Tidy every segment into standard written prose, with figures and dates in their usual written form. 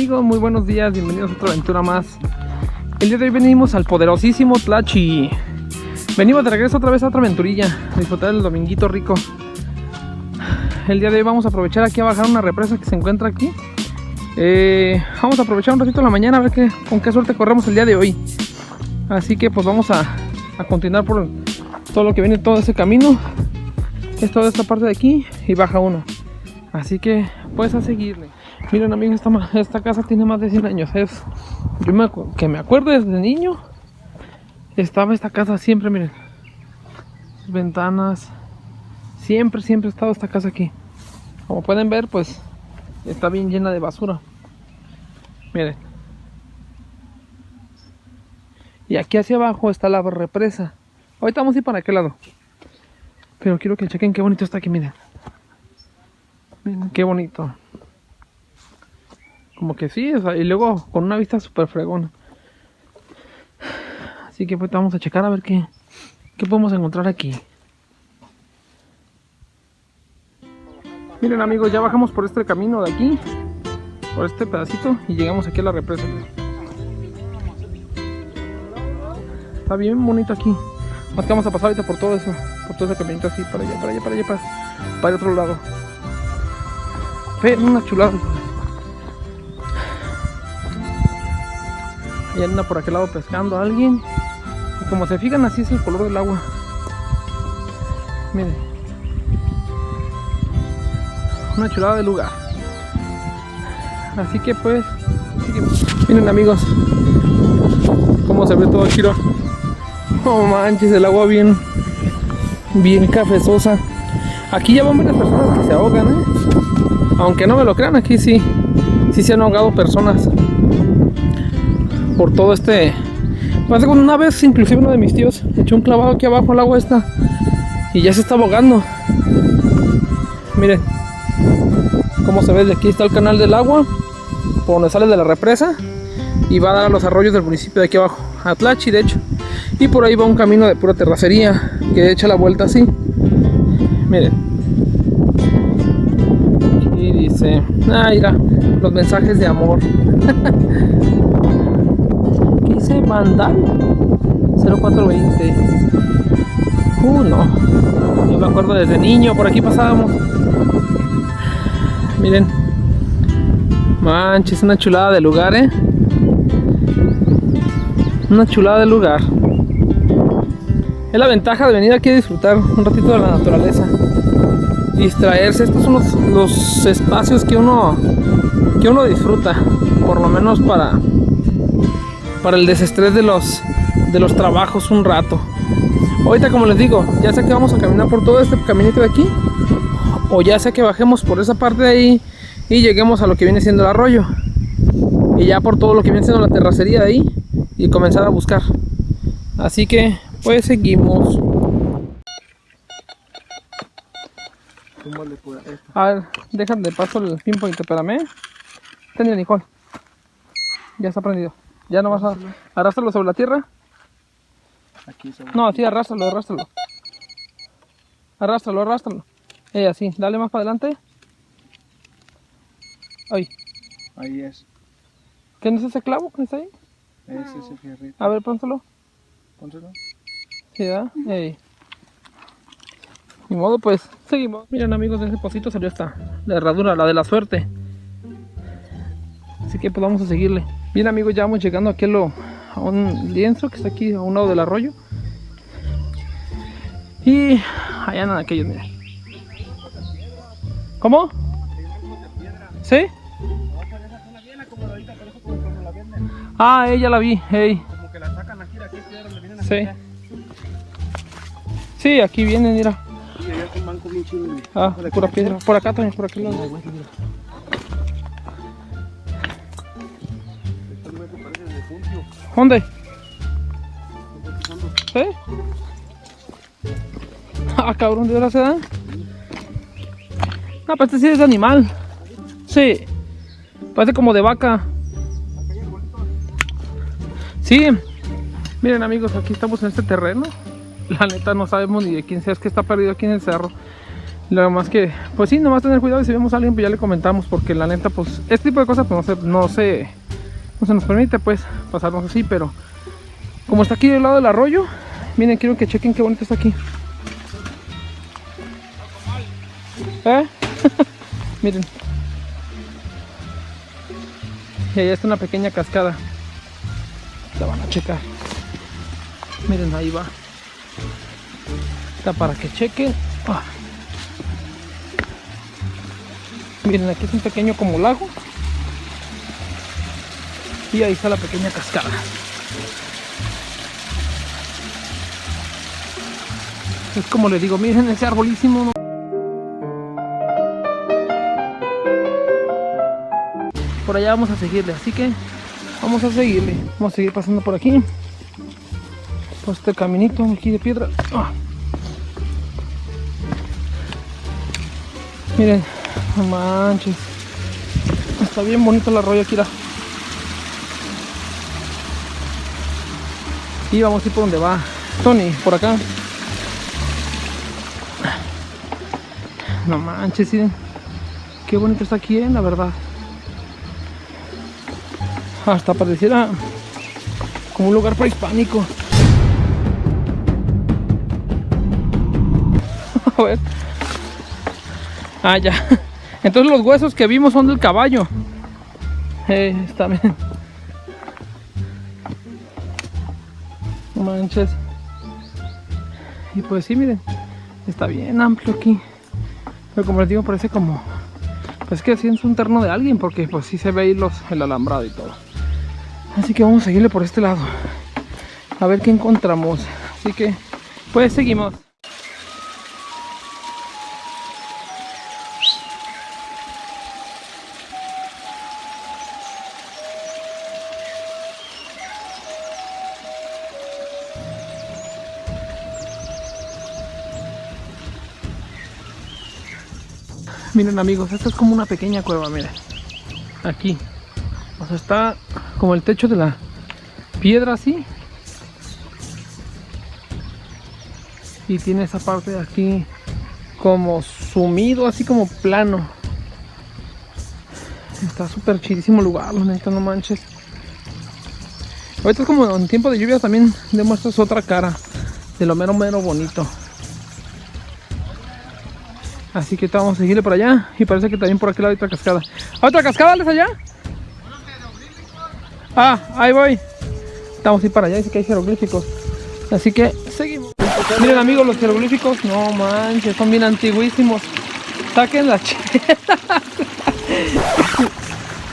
amigos? Muy buenos días, bienvenidos a otra aventura más. El día de hoy venimos al poderosísimo Tlachi. Venimos de regreso otra vez a otra aventurilla, a disfrutar el dominguito rico. El día de hoy vamos a aprovechar aquí a bajar una represa que se encuentra aquí. Vamos a aprovechar un ratito en la mañana a ver con qué suerte corremos el día de hoy. Así que pues vamos a continuar por todo lo que viene, todo ese camino. Es toda esta parte de aquí y baja uno. Así que pues a seguirle. Miren amigos, esta casa tiene más de 100 años. Que me acuerdo desde niño, estaba esta casa siempre, miren. Sus ventanas. Siempre ha estado esta casa aquí. Como pueden ver, pues está bien llena de basura. Miren. Y aquí hacia abajo está la represa. Ahorita vamos a ir para aquel lado. Pero quiero que chequen qué bonito está aquí, miren. Miren qué bonito. Como que sí, o sea, y luego con una vista súper fregona. Así que pues vamos a checar a ver qué podemos encontrar aquí. Miren amigos, ya bajamos por este camino de aquí, por este pedacito, y llegamos aquí a la represa. Está bien bonito aquí. Más que vamos a pasar ahorita por todo eso, por todo ese caminito así, para el otro lado. Pero una chulada. Y anda por aquel lado pescando a alguien. Y como se fijan, así es el color del agua. Miren. Una chulada de lugar. Así que pues miren amigos, cómo se ve todo aquí. No manches, el agua bien cafezosa. Aquí ya van varias personas que se ahogan, aunque no me lo crean, aquí sí se han ahogado personas por todo este. Pasa con una vez, inclusive uno de mis tíos echó un clavado aquí abajo al agua esta y ya se está ahogando. Miren cómo se ve. De aquí está el canal del agua, por donde sale de la represa y va a dar a los arroyos del municipio de aquí abajo, a Tlachi de hecho. Y por ahí va un camino de pura terracería que echa la vuelta así. Miren. Aquí dice, mira, los mensajes de amor. ¿Qué dice? Vandal 0420. No. Yo me acuerdo desde niño, por aquí pasábamos. Miren. Manches, una chulada de lugar, Una chulada de lugar. Es la ventaja de venir aquí a disfrutar un ratito de la naturaleza, distraerse. Estos son los espacios que uno disfruta, por lo menos para el desestrés de los trabajos un rato. Ahorita, como les digo, ya sea que vamos a caminar por todo este caminito de aquí, o ya sea que bajemos por esa parte de ahí y lleguemos a lo que viene siendo el arroyo, y ya por todo lo que viene siendo la terracería de ahí y comenzar a buscar. Así que pues seguimos. A ver, déjame de paso el pinpoint, espérame. Ten, Nicole. Ya está prendido. Ya no vas a arrastrarlo sobre la tierra. Aquí sobre. No, así arrástralo. Arrástralo. Así, dale más para adelante. Ahí es. ¿Qué es ese clavo que está ahí? Es ese fierrito. A ver, pónselo. Sí, ¿verdad? Ni modo, pues seguimos. Miren amigos, de ese pocito salió la herradura, la de la suerte. Así que pues vamos a seguirle. Bien amigos, ya vamos llegando aquí a un lienzo que está aquí a un lado del arroyo. Y allá andan aquellos, miren. ¿Cómo? ¿Sí? Ah, ya la vi, Como que la sacan aquí, de aquí, donde vienen a sí. Sí, aquí vienen, mira. Sí, allá es un banco bien chido. De pura piedra. Por acá también, por aquel lado. ¿Dónde? ¿Sí? Ah, cabrón, ¿de verdad se da? No, pues este sí es de animal. Sí. Parece como de vaca. Sí. Miren amigos, aquí estamos en este terreno. La neta no sabemos ni de quién sea, es que está perdido aquí en el cerro. Lo más que, pues sí, nomás tener cuidado y si vemos a alguien pues ya le comentamos, porque la neta pues este tipo de cosas pues no se nos permite pues pasarnos así, pero como está aquí del lado del arroyo, miren, quiero que chequen qué bonito está aquí. Miren. Y ahí está una pequeña cascada. La van a checar. Miren, ahí va. Está para que chequen. Miren, aquí es un pequeño como lago. Y ahí está la pequeña cascada. Es como les digo, miren ese arbolísimo, ¿no? Por allá vamos a seguirle, así que vamos a seguirle. Vamos a seguir pasando por aquí, por este caminito aquí de piedra. Miren, no manches, está bien bonito el arroyo aquí. Y vamos a ir por donde va Tony, por acá. No manches, miren qué bonito está aquí, la verdad. Hasta pareciera como un lugar prehispánico. A ver. Ah, ya. Entonces los huesos que vimos son del caballo. Está bien. No manches. Y pues sí, miren. Está bien amplio aquí. Pero como les digo, parece como... Pues que así es un terreno de alguien, porque pues sí se ve ahí el alambrado y todo. Así que vamos a seguirle por este lado, a ver qué encontramos. Así que pues seguimos. Miren amigos, esta es como una pequeña cueva, miren. Aquí. O sea, está como el techo de la piedra así. Y tiene esa parte de aquí como sumido, así como plano. Está súper chidísimo lugar, la neta, no manches. Ahorita es como en tiempo de lluvia también demuestras otra cara de lo mero bonito. Así que vamos a seguirle por allá. Y parece que también por aquel lado hay otra cascada. ¿Otra cascada les allá? Ah, ahí voy. Vamos a ir para allá, dice que hay jeroglíficos. Así que seguimos. Miren amigos, los jeroglíficos, no manches, son bien antiguísimos. Saquen la chela.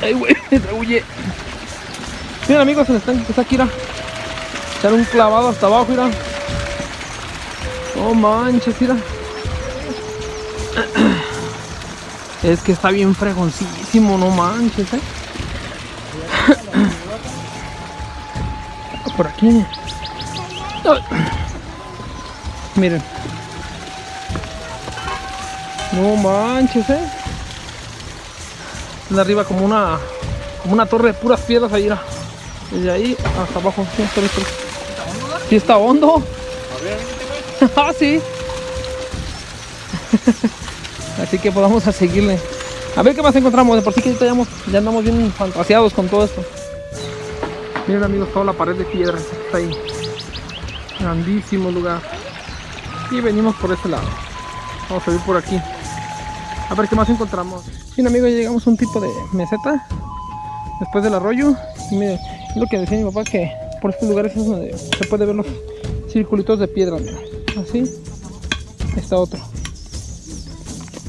Ay, güey, me huye. Miren amigos, se les está aquí, mira. Echar un clavado hasta abajo, mira. No manches, mira. Es que está bien fregoncísimo, no manches, Por aquí. Miren. No manches, de arriba como una torre de puras piedras ahí, desde ahí hasta abajo. Sí, está hondo. Ah, sí. Así que pues vamos a seguirle. A ver qué más encontramos. De por sí que ya andamos bien fantaseados con todo esto. Miren amigos, toda la pared de piedra está ahí. Grandísimo lugar. Y venimos por este lado. Vamos a ir por aquí. A ver qué más encontramos. Bien amigos, ya llegamos a un tipo de meseta después del arroyo. Y miren, es lo que decía mi papá, que por estos lugares es donde se puede ver los circulitos de piedra. Mira. Así está otro.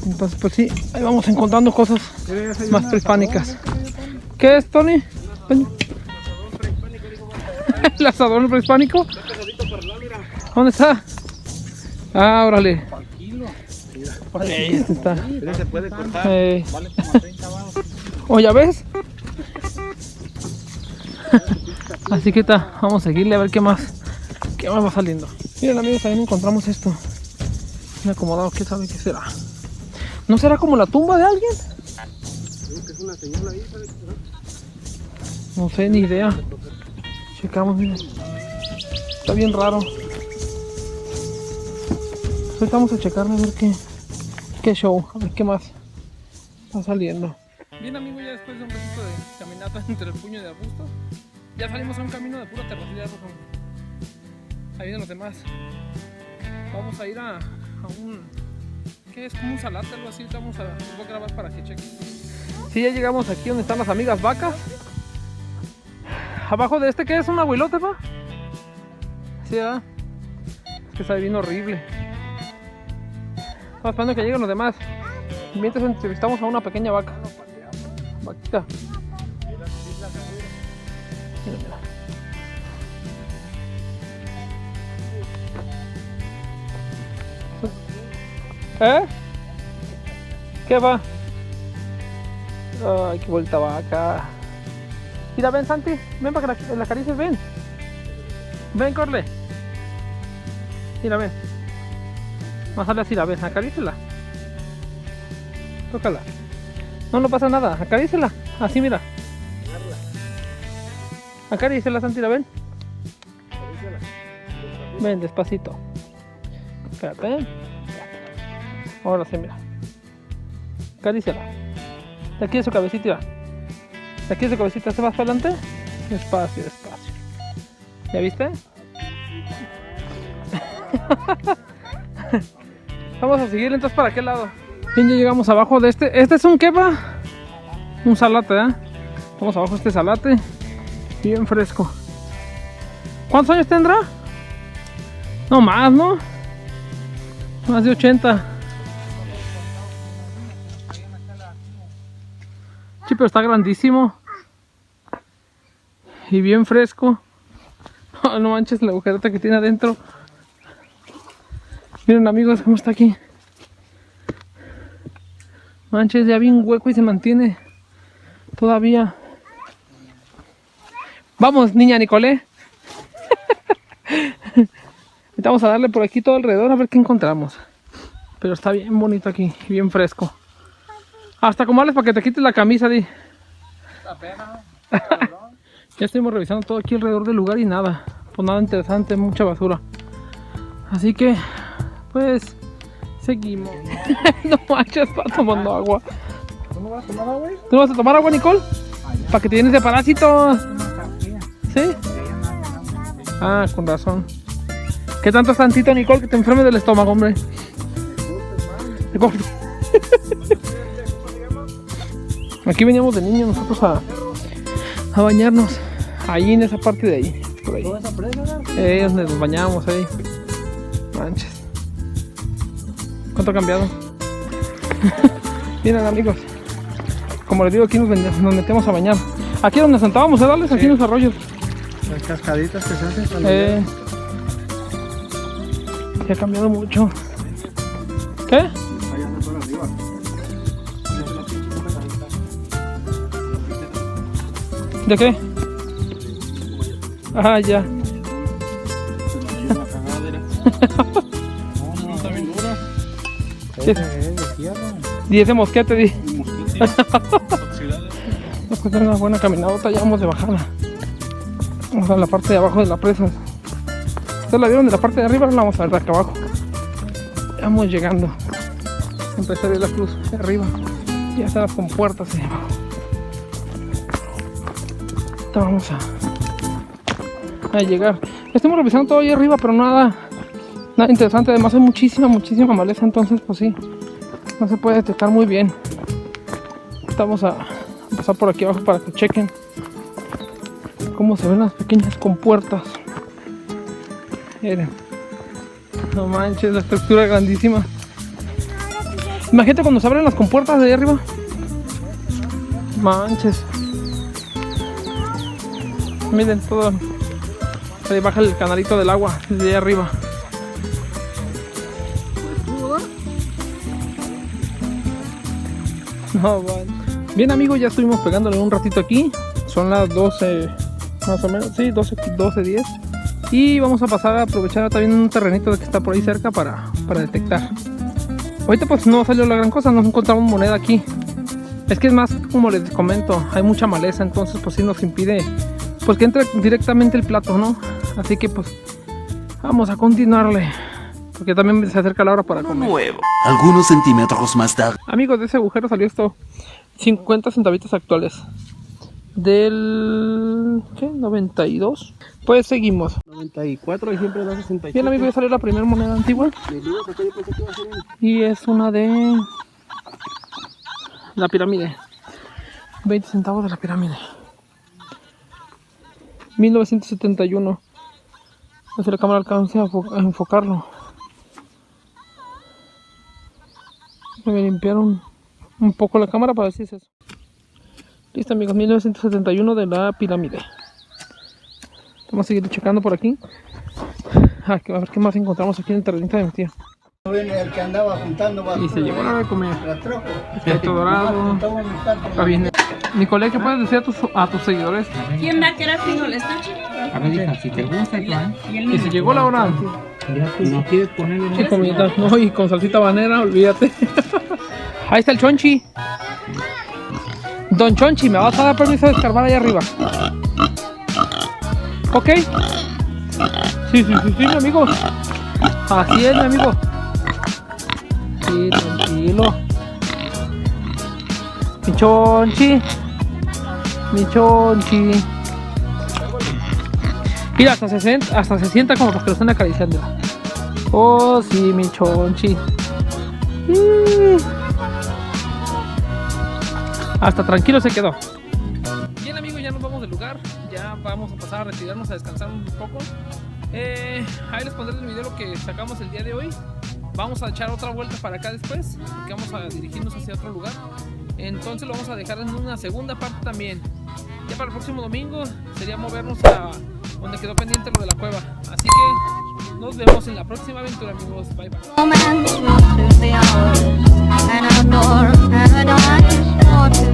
Entonces pues sí, ahí vamos encontrando cosas más prehispánicas. ¿Qué es, Tony? ¿El asador prehispánico? ¿Dónde está? Ah, órale. Ahí está. Se puede cortar. Vale como 30 baros. ¿O ya ves? Así que está, vamos a seguirle a ver qué más va saliendo. Miren amigos, también encontramos esto. Me acomodado, ¿qué sabe qué será? ¿No será como la tumba de alguien? Creo que es una señora ahí, ¿sabe qué será? No sé, ni idea. Checamos, miren. Está bien raro. Ahorita vamos a checarle a ver Qué show, a ver qué más está saliendo. Bien amigo, ya después de un ratito de caminata entre el puño de arbustos, ya salimos a un camino de pura terracería roja. Ahí vienen los demás. Vamos a ir a un... ¿qué es? Como un salate, algo así. Vamos a grabar para que chequen. Sí, ya llegamos aquí donde están las amigas vacas. Abajo de este, ¿qué es? ¿Un abuelote, pa? Sí, ¿verdad? Es que está bien horrible. Estamos esperando que lleguen los demás. Mientras entrevistamos a una pequeña vaca. Vaquita. Mira, mira. ¿Eh? ¿Qué va? Ay, qué vuelta vaca. Mira, ven Santi, ven para que la acaricies, ven. Ven, corre. Mira, ven. Más sale así, la ven, acarícela. Tócala. No, no pasa nada, acarícela. Así, mira. Acarícela, Santi, la ven. Ven, despacito. Espérate. Ahora sí, mira. Acarícela. De aquí de su cabecita, mira. De aquí de su cabecita, ¿se va para adelante? Despacio, despacio. ¿Ya viste? Vamos a seguir entonces para aquel lado. Bien, ya llegamos abajo de este. ¿Este es un qué va? Un salate, ¿eh? Vamos abajo de este salate. Bien fresco. ¿Cuántos años tendrá? No más, ¿no? Más de 80. Sí, pero está grandísimo. Y bien fresco. Oh, no manches la agujerota que tiene adentro. Miren amigos cómo está aquí. Manches, ya bien hueco y se mantiene todavía. Vamos, niña Nicole. Vamos a darle por aquí todo alrededor a ver qué encontramos. Pero está bien bonito aquí, bien fresco. Hasta comerles para que te quites la camisa, di. La pena, Ya estuvimos revisando todo aquí alrededor del lugar y nada. Pues nada interesante, mucha basura. Así que, pues, seguimos. No manches, está tomando agua. ¿Tú no vas a tomar agua? ¿Tú no vas a tomar agua, Nicole? Para que te llenes de parásitos. ¿Sí? Ah, con razón. ¿Qué tanto es tantito, Nicole, que te enfermes del estómago, hombre? Aquí veníamos de niños nosotros a bañarnos. Ahí en esa parte de ahí. Por ahí. Donde nos bañábamos ahí. Manches. ¿Cuánto ha cambiado? Miren amigos. Como les digo, aquí nos metemos a bañar. Aquí donde sentábamos, darles aquí en los arroyos. Las cascaditas que se hacen. Se ha cambiado mucho. ¿Qué? Allá por arriba. ¿De qué? Ah, ya. No, está bien dura. Es de fierro. Y ese mosquete, di. Oxidado. Nos cuesta una buena caminadota, ya vamos de bajada. Vamos a la parte de abajo de la presa. Ustedes la vieron de la parte de arriba, la vamos a ver de acá abajo. Ya vamos llegando. Empecé a ver la cruz de arriba. Ya están las compuertas ahí abajo. Ahorita vamos a llegar. Estamos revisando todo ahí arriba, pero nada interesante. Además hay muchísima maleza, entonces pues sí, no se puede detectar muy bien. Vamos a pasar por aquí abajo para que chequen cómo se ven las pequeñas compuertas. Miren, no manches, la estructura grandísima. Imagínate cuando se abren las compuertas de ahí arriba. Manches. Miren todo. Ahí baja el canalito del agua desde ahí arriba. No, vale. Bien amigos, ya estuvimos pegándole un ratito aquí. Son las 12 más o menos, sí, 12:10. Y vamos a pasar a aprovechar también un terrenito que está por ahí cerca para detectar. Ahorita pues no salió la gran cosa, no encontramos moneda aquí. Es que es más, como les comento, hay mucha maleza, entonces pues sí nos impide pues que entre directamente el plato, ¿no? Así que pues vamos a continuarle. porque también se acerca la hora para comer. Nuevo. Algunos centímetros más tarde. Amigos, de ese agujero salió esto. 50 centavitos actuales. Del... ¿qué? 92. Pues seguimos. 94 y siempre da 67. Bien, amigos, ya salió la primera moneda antigua. Y es una de... la pirámide. 20 centavos de la pirámide. 1971. No sé si la cámara alcance a enfocarlo. Me limpiaron un poco la cámara para ver si es eso. Listo, amigos, 1971 de la pirámide. Vamos a seguir checando por aquí. A ver qué más encontramos aquí en el terrenito de mi tía. El que andaba juntando Y se llegó la hora de comer. la troca. Pescadito dorado. Está bien. Nicolé, ¿qué puedes decir a tus seguidores? ¿Quién va a querer frijoles? A ver, hija, si te gusta, Juan. Y se llegó la hora. ¿No quieres ponerle Sí, comidita. No, y con salsita habanera, olvídate. Ahí está el Chonchi. Don Chonchi, ¿me vas a dar permiso de escarbar ahí arriba? ¿Ok? Sí, mi amigo. Así es, mi amigo. Sí, tranquilo. Mi Chonchi. Mi Chonchi. Mira, hasta se sienta como porque lo están acariciando. Oh, sí, mi Chonchi. Hasta tranquilo se quedó. Bien, amigos, ya nos vamos del lugar. Ya vamos a pasar a retirarnos a descansar un poco. Ahí les pondré el video lo que sacamos el día de hoy. Vamos a echar otra vuelta para acá después, que vamos a dirigirnos hacia otro lugar. Entonces lo vamos a dejar en una segunda parte también. Ya para el próximo domingo sería movernos a donde quedó pendiente lo de la cueva. Así que nos vemos en la próxima aventura, amigos. Bye bye. Romance through the hours, and outdoor paradise for two.